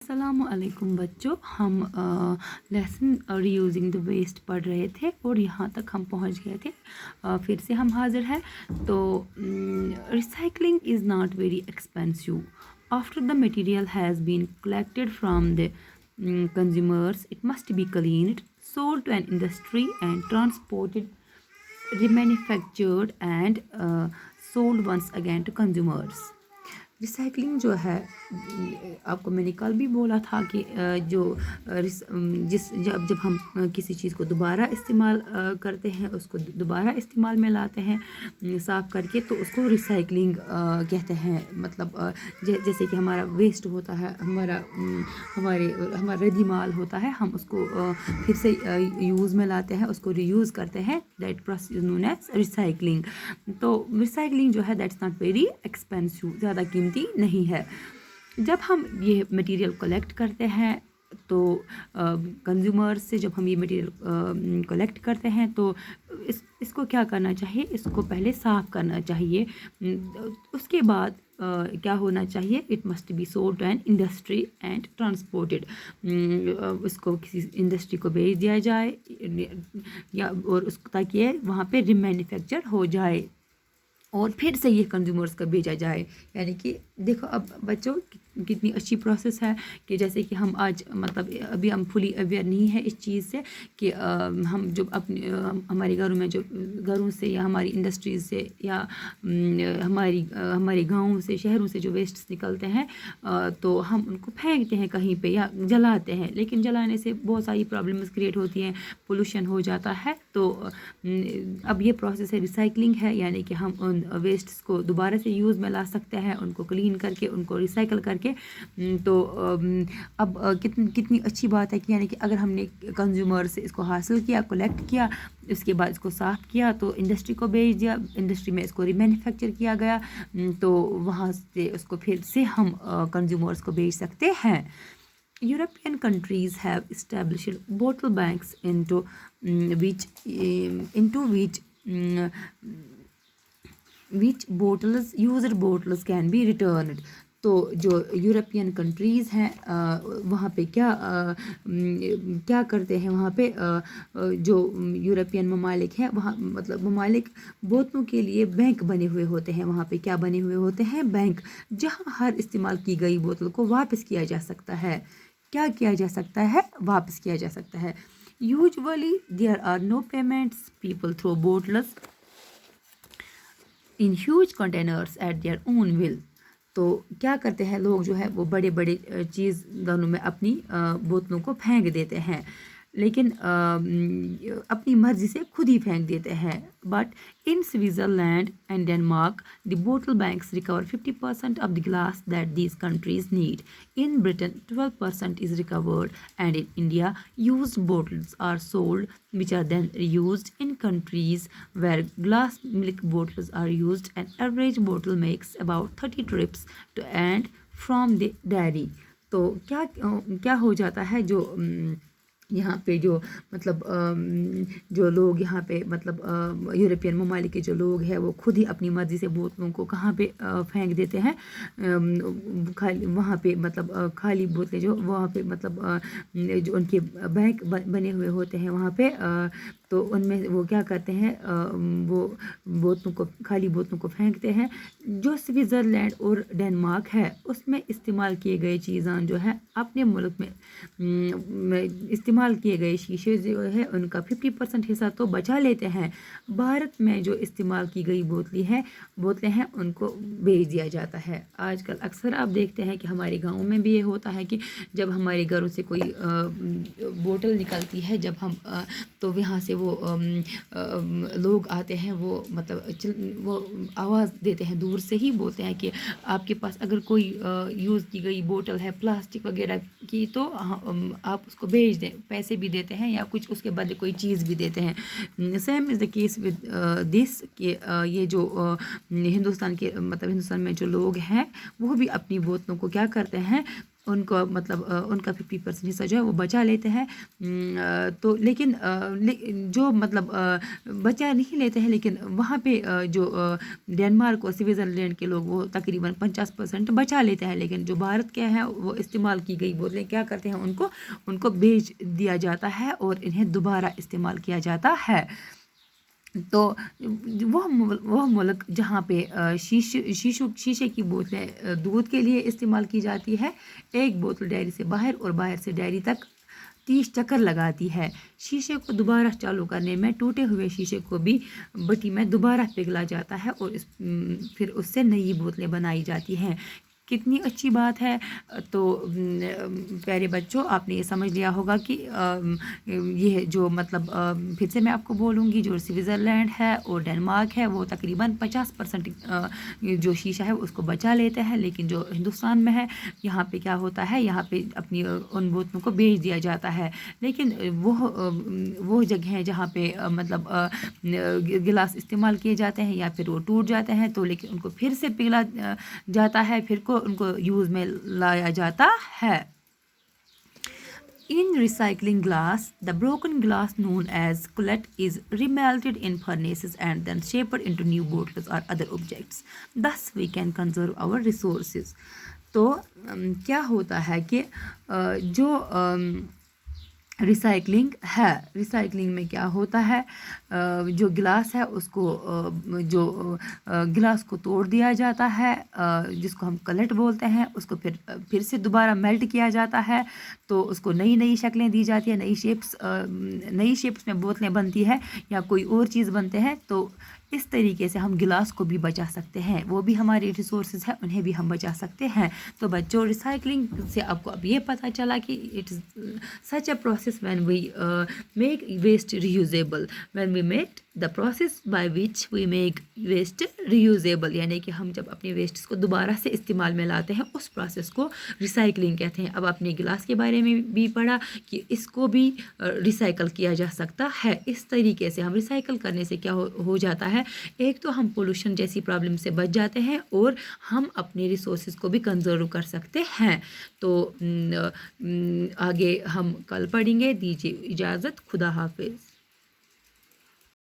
अस्सलाम वालेकुम बच्चों, हम लेसन रीयूजिंग द वेस्ट पढ़ रहे थे और यहाँ तक हम पहुँच गए थे। फिर से हम हाजिर हैं। तो recycling is not very expensive after the material has been collected from the consumers. It must be cleaned, sold to an industry and transported, remanufactured and sold once again to consumers. Recycling जो है, आपको मैंने कल भी बोला था कि जब हम किसी चीज़ को दोबारा इस्तेमाल करते हैं, उसको दोबारा इस्तेमाल में लाते हैं साफ़ करके, तो उसको रिसाइकलिंग कहते हैं। मतलब जैसे कि हमारा वेस्ट होता है, हमारा रद्दी माल होता है, हम उसको फिर से यूज़ में लाते हैं, उसको रीयूज़ करते हैं। That process is known as recycling. तो रिसाइकलिंग जो है दैट्स नॉट वेरी एक्सपेंसिव, ज़्यादा कीमती नहीं है। जब हम ये मटेरियल कलेक्ट करते हैं तो कंज्यूमर्स से जब हम ये मटेरियल कलेक्ट करते हैं तो इसको क्या करना चाहिए, इसको पहले साफ़ करना चाहिए। उसके बाद क्या होना चाहिए, it must be sold to an industry and transported. उसको किसी इंडस्ट्री को भेज दिया जाए या और उसको ताकि ये वहाँ पे रिमैन्युफैक्चर हो जाए और फिर से ये कंज्यूमर्स को भेजा जाए। यानी कि देखो अब बच्चों कितनी अच्छी प्रोसेस है कि जैसे कि हम आज मतलब अभी हम फुली अवेयर नहीं है इस चीज़ से कि हम जो हमारे घरों में जो घरों से या हमारी इंडस्ट्रीज़ से या हमारे गाँव से शहरों से जो वेस्ट्स निकलते हैं तो हम उनको फेंकते हैं कहीं पे या जलाते हैं, लेकिन जलाने से बहुत सारी प्रॉब्लम्स क्रिएट होती हैं, पोल्यूशन हो जाता है। तो अब ये प्रोसेस है रिसाइकलिंग है, यानी कि हम उन वेस्ट्स को दोबारा से यूज़ में ला सकते हैं, उनको क्लीन करके उनको रिसाइकल करके। तो अब कितनी अच्छी बात है कि यानी कि अगर हमने कंज्यूमर से इसको हासिल किया, कलेक्ट किया, उसके बाद इसको साफ़ किया तो इंडस्ट्री को भेज दिया, इंडस्ट्री में इसको रिमैन्युफैक्चर किया गया, तो वहाँ से उसको फिर से हम कंज्यूमर्स को भेज सकते हैं। European countries have established bottle banks into which used bottles can be returned. तो जो यूरोपियन कंट्रीज़ हैं वहाँ पे क्या करते हैं, वहाँ पे जो यूरोपियन ममालिक हैं वहाँ मतलब ममालिक बोतलों के लिए बैंक बने हुए होते हैं। वहाँ पे क्या बने हुए होते हैं, बैंक, जहाँ हर इस्तेमाल की गई बोतल को वापस किया जा सकता है। क्या किया जा सकता है, वापस किया जा सकता है। Usually there are no payments, people throw bottles in huge containers at their own will. तो क्या करते हैं लोग जो है वो बड़े बड़े चीज़दानों में अपनी बोतलों को फेंक देते हैं, लेकिन अपनी मर्ज़ी से खुद ही फेंक देते हैं। But in Switzerland and Denmark the बोतल banks recover 50% of the glass that these countries need. In Britain 12% is recovered and in India used bottles are sold which are then reused. In countries where glass milk bottles are used, an average bottle makes about 30 trips to and from the dairy. तो क्या हो जाता है, जो यहाँ पे जो मतलब जो लोग यहाँ पे मतलब यूरोपियन ममालिक के जो लोग हैं वो खुद ही अपनी मर्ज़ी से बोतलों को कहाँ पे फेंक देते हैं, खाली वहाँ पे मतलब खाली बोतलें जो वहाँ पे मतलब जो उनके बैंक बने हुए होते हैं वहाँ पे, तो उनमें वो क्या करते हैं, वो खाली बोतलों को फेंकते हैं। जो स्विट्ज़रलैंड और डेनमार्क है उसमें इस्तेमाल किए गए चीज़ां जो है अपने मुल्क में इस्तेमाल किए गए शीशे जो है उनका 50% हिस्सा तो बचा लेते हैं। भारत में जो इस्तेमाल की गई बोतलें हैं उनको भेज दिया जाता है। आजकल अक्सर आप देखते हैं कि हमारे गाँव में भी ये होता है कि जब हमारे घरों से कोई बोतल निकलती है, जब हम तो यहाँ से वो लोग आते हैं, वो मतलब वो आवाज़ देते हैं, दूर से ही बोलते हैं कि आपके पास अगर कोई यूज़ की गई बोतल है प्लास्टिक वगैरह की तो आप उसको भेज दें, पैसे भी देते हैं या कुछ उसके बदले कोई चीज़ भी देते हैं। Same is the case with this कि ये जो हिंदुस्तान में जो लोग हैं वो भी अपनी बोतलों को क्या करते हैं, उनको मतलब उनका 50% हिस्सा जो है वो बचा लेते हैं। तो लेकिन जो मतलब बचा नहीं लेते हैं, लेकिन वहाँ पे जो डेनमार्क और स्विट्ज़रलैंड के लोग वो तकरीबन 50% बचा लेते हैं, लेकिन जो भारत के हैं वो इस्तेमाल की गई बोतलें क्या करते हैं, उनको बेच दिया जाता है और इन्हें दोबारा इस्तेमाल किया जाता है। तो वह मुल्क जहाँ पे शीशे की बोतलें दूध के लिए इस्तेमाल की जाती है, एक बोतल डेयरी से बाहर और बाहर से डेयरी तक 30 चक्कर लगाती है। शीशे को दोबारा चालू करने में टूटे हुए शीशे को भी भट्टी में दोबारा पिघला जाता है और फिर उससे नई बोतलें बनाई जाती हैं। कितनी अच्छी बात है। तो प्यारे बच्चों, आपने ये समझ लिया होगा कि ये जो मतलब फिर से मैं आपको बोलूँगी, जो स्विट्ज़रलैंड है और डेनमार्क है वो तकरीबन 50% जो शीशा है उसको बचा लेते हैं, लेकिन जो हिंदुस्तान में है यहाँ पे क्या होता है, यहाँ पे अपनी उन बोतलों को बेच दिया जाता है। लेकिन वो जगह हैं जहाँ पे मतलब गिलास इस्तेमाल किए जाते हैं या फिर वो टूट जाते हैं, तो लेकिन उनको फिर से पिघला जाता है, फिर को उनको यूज़ में लाया जाता है। In recycling glass, the broken glass known as cullet is remelted in furnaces and then shaped into new bottles or other objects. Thus, we can conserve our resources. तो क्या होता है कि जो रिसाइकलिंग में क्या होता है, जो गिलास है उसको जो गिलास को तोड़ दिया जाता है, जिसको हम कलट बोलते हैं, उसको फिर से दोबारा मेल्ट किया जाता है, तो उसको नई शक्लें दी जाती है, नई शेप्स में बोतलें बनती है या कोई और चीज़ बनते हैं। तो इस तरीके से हम गिलास को भी बचा सकते हैं, वो भी हमारे रिसोर्सेज है, उन्हें भी हम बचा सकते हैं। तो बच्चों, रिसाइकलिंग से आपको अब ये पता चला कि it is such a process when we make waste reusable, when we make the process by which we make waste reusable, यानी कि हम जब अपने वेस्ट को दोबारा से इस्तेमाल में लाते हैं उस प्रोसेस को रिसाइकलिंग कहते हैं। अब आपने गिलास के बारे में भी पढ़ा कि इसको भी रिसाइकल किया जा सकता है। इस तरीके से हम रिसाइकल करने से क्या हो जाता है, एक तो हम पोल्यूशन जैसी प्रॉब्लम से बच जाते हैं और हम अपने रिसोर्सेज को भी कंजर्व कर सकते हैं। तो आगे हम कल पढ़ेंगे। दीजिए इजाज़त, खुदा हाफिज़।